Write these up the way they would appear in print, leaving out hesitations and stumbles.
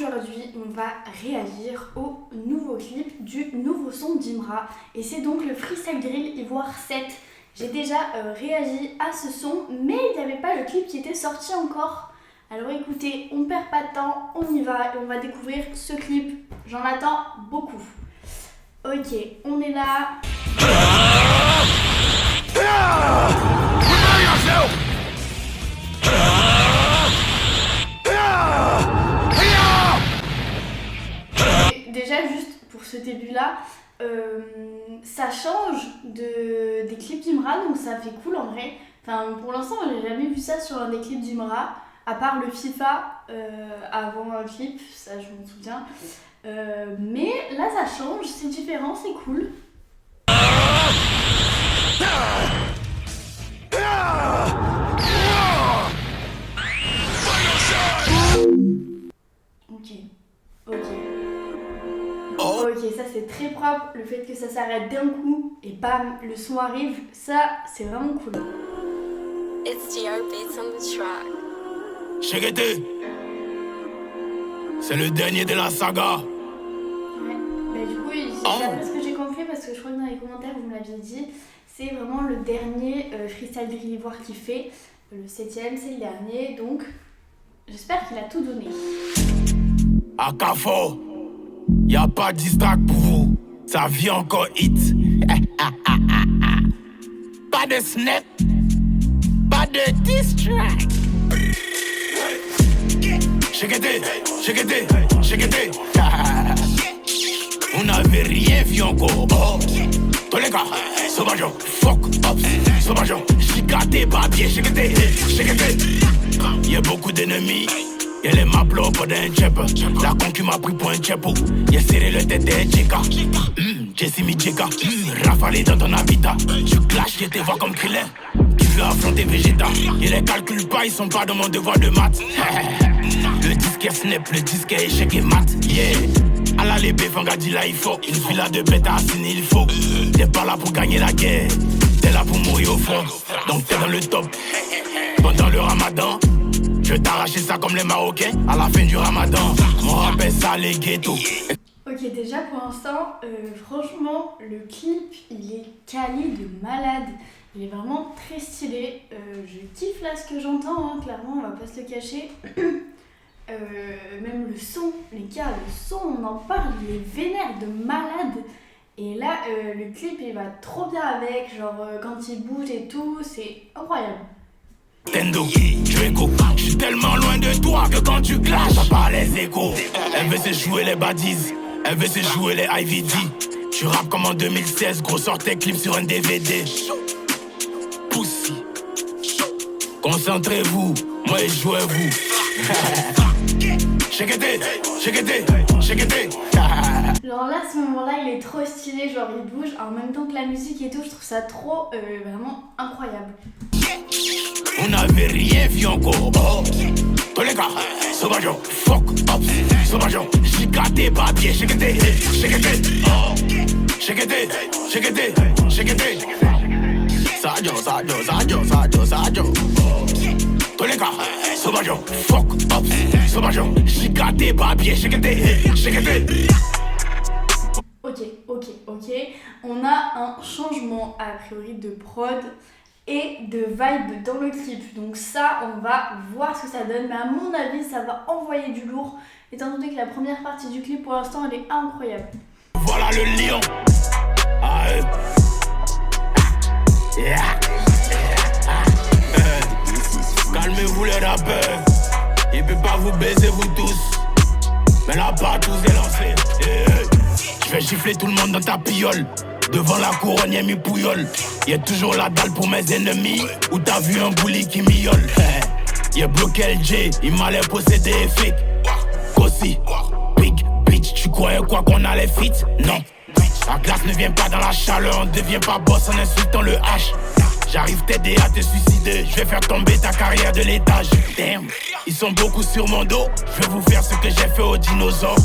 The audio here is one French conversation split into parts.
aujourd'hui on va réagir au nouveau clip du nouveau son d'Imra et c'est donc le Freestyle Drill Ivoire 7. J'ai déjà réagi à ce son mais il n'y avait pas le clip qui était sorti encore. Alors écoutez, on perd pas de temps, on y va et on va découvrir ce clip. J'en attends beaucoup. Ok, on est là. Déjà juste pour ce début là, ça change des clips d'Imra donc ça fait cool en vrai. Enfin pour l'instant j'ai jamais vu ça sur un des clips d'Imra, à part le FIFA avant un clip, ça je m'en souviens. Mais là ça change, c'est différent, c'est cool. Ok, ça c'est très propre, le fait que ça s'arrête d'un coup et bam, le son arrive, ça c'est vraiment cool. It's TR Beats on the track. Shegete, c'est le dernier de la saga. Ouais, mais du coup, c'est d'après ce que j'ai compris, parce que je crois que dans les commentaires vous me l'aviez dit, c'est vraiment le dernier Freestyle Drill Ivoire qu'il fait. Le 7ème, c'est le dernier, donc j'espère qu'il a tout donné. À Cafo, y'a pas de distract pour vous, ça vient encore hit. Pas de snap, pas de distract. Shegete, shegete, shegete. On n'avait rien vu encore. Oh. Tous les gars, sauvage, fuck up, sauvage, chicaté, papier, shegete, shegete. Y'a beaucoup d'ennemis. Y'a les maplos pour d'un chep. La concu m'a pris pour un chepo. Y'a serré le tête d'un Jeka. Jesse mi Jeka. Rafalé dans ton habitat. Tu clashes, je te vois comme Krillin. Tu veux affronter Vegeta. Y'a les calculs pas, ils sont pas dans mon devoir de maths. Le disque est snap, le disque est échec et mat. Yeah. À la lébé, Fanga dit là il faut. Une villa de bêta assassiné, il faut. T'es pas là pour gagner la guerre. T'es là pour mourir au front. Donc t'es dans le top. Pendant le ramadan. Je vais t'arracher ça comme les Marocains à la fin du ramadan. On rappelle ça les ghettos. Ok, déjà pour l'instant, franchement, le clip, il est quali de malade. Il est vraiment très stylé. Je kiffe là ce que j'entends, hein, clairement, on va pas se le cacher. Même le son, les gars, le son, on en parle, il est vénère de malade. Et là, le clip, il va trop bien avec, genre quand il bouge et tout, c'est incroyable. Tendo, tu écho. J'suis tellement loin de toi que quand tu clashes, ça part les échos. Elle veut se jouer les baddies, elle veut se jouer les IVD. Tu rappes comme en 2016, gros sort tes clips sur un DVD. Pussy, concentrez-vous, moi jouez-vous. Shegete, shegete, shegete. Genre là, à ce moment-là, il est trop stylé, genre il bouge en même temps que la musique et tout, je trouve ça trop, vraiment incroyable. On n'avait rien vu encore. Oh. Tous les gars, sauvage, fuck up, sauvage, chicaté, papier, shegete, shegete. Oh. Shegete, shegete, shegete. Sadio, sadio, sadio, sadio, sadio. Tous les gars, sauvage, fuck up, sauvage, chicaté, papier, shegete, shegete. Ok. On a un changement a priori de prod et de vibe dans le clip. Donc ça, on va voir ce que ça donne. Mais à mon avis, ça va envoyer du lourd. Étant donné que la première partie du clip, pour l'instant, elle est incroyable. Voilà le lion. Calmez-vous les rappeurs. Il peut pas vous baiser vous tous. Mais la battouze est lancée. Je vais gifler tout le monde dans ta piole. Devant la couronne, y'a mi pouillole. Y'a toujours la dalle pour mes ennemis. Ou t'as vu un bully qui miaule. Y'a bloqué LJ, il m'a l'air possédé et fake. Kossi, big bitch, tu croyais quoi qu'on allait fit? Non. La glace ne vient pas dans la chaleur, on devient pas boss en insultant le H. J'arrive t'aider à te suicider, je vais faire tomber ta carrière de l'étage. Damn, ils sont beaucoup sur mon dos, je vais vous faire ce que j'ai fait aux dinosaures.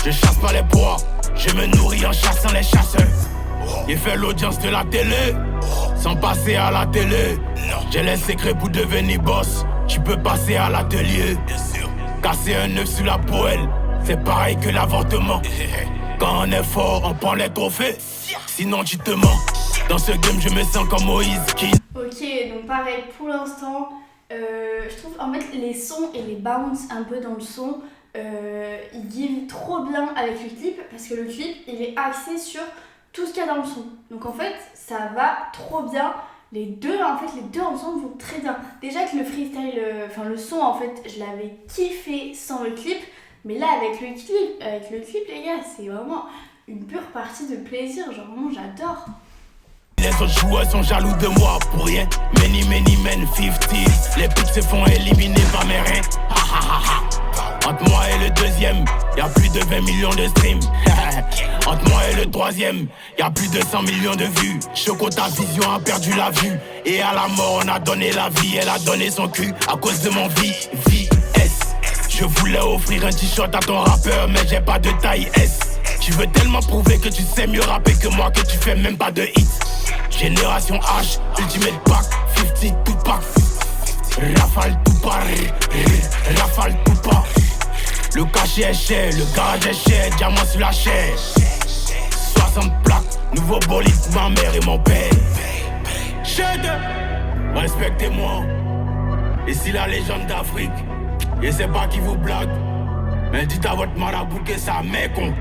Je chasse pas les proies, je me nourris en chassant les chasseurs. J'ai fait l'audience de la télé, sans passer à la télé. J'ai les secrets pour devenir boss, tu peux passer à l'atelier. Casser un œuf sur la poêle, c'est pareil que l'avortement. Quand on est fort, on prend les trophées. Sinon tu te mens. Dans ce game, je me sens comme Moïse qui... Ok, donc pareil, pour l'instant, je trouve en fait les sons et les bounces un peu dans le son, ils give trop bien avec le clip parce que le clip il est axé sur tout ce qu'il y a dans le son. Donc en fait, ça va trop bien. Les deux ensemble vont très bien. Déjà que le freestyle, le son en fait, je l'avais kiffé sans le clip. Mais là, avec le clip, les gars, c'est vraiment une pure partie de plaisir. Genre, vraiment, j'adore. Les autres joueurs sont jaloux de moi pour rien. Many, men, 50. Les pics se font éliminer par mes reins. Entre moi et le deuxième, y'a plus de 20 millions de streams. Entre moi et le troisième, y'a plus de 100 millions de vues. Choco, ta vision a perdu la vue. Et à la mort, on a donné la vie. Elle a donné son cul à cause de mon VS. Je voulais offrir un t-shirt à ton rappeur, mais j'ai pas de taille S. Tu veux tellement prouver que tu sais mieux rapper que moi, que tu fais même pas de hits. Génération H, Ultimate Pack, 50 tout pack. Rafale tout pas, rafale tout pas. Le cachet est cher, le garage est cher, diamant sur la chair. 60 plaques, nouveau bolide pour ma mère et mon père. Chede, respectez-moi. Ici la légende d'Afrique. Je sais pas qui vous blague, mais dites à votre marabout que ça m'est con.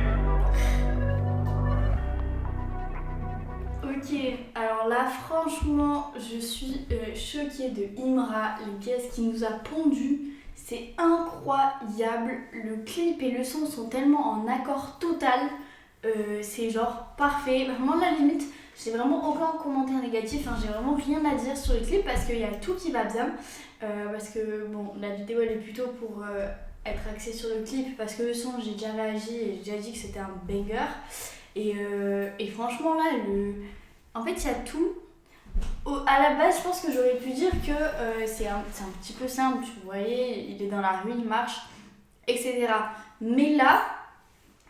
Ok, alors là franchement je suis choquée de Imra, les pièces qu'il nous a pondues, c'est incroyable, le clip et le son sont tellement en accord total, c'est genre parfait, vraiment à la limite, j'ai vraiment aucun commentaire négatif, j'ai vraiment rien à dire sur le clip parce qu'il y a tout qui va bien, parce que bon la vidéo elle est plutôt pour être axée sur le clip parce que le son j'ai déjà réagi et j'ai déjà dit que c'était un banger et franchement là en fait, il y a tout. À la base, je pense que j'aurais pu dire que c'est un petit peu simple. Vous voyez, il est dans la rue, il marche, etc. Mais là,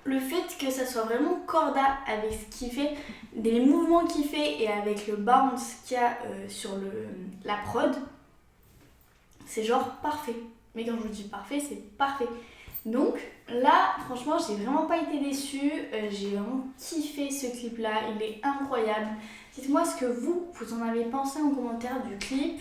le fait que ça soit vraiment corda avec ce qu'il fait, des mouvements qu'il fait et avec le bounce qu'il y a sur la prod, c'est genre parfait. Mais quand je vous dis parfait, c'est parfait. Donc là, franchement, j'ai vraiment pas été déçue, j'ai vraiment kiffé ce clip-là, il est incroyable. Dites-moi ce que vous en avez pensé en commentaire du clip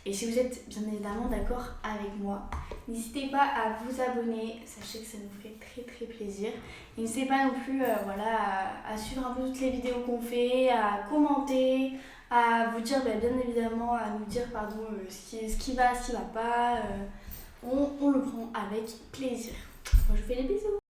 et si vous êtes bien évidemment d'accord avec moi. N'hésitez pas à vous abonner, sachez que ça nous fait très plaisir. Et n'hésitez pas non plus à suivre un peu toutes les vidéos qu'on fait, à commenter, à vous dire bien évidemment, à nous dire ce qui va, ce qui va pas. On le prend avec plaisir. Moi je vous fais des bisous.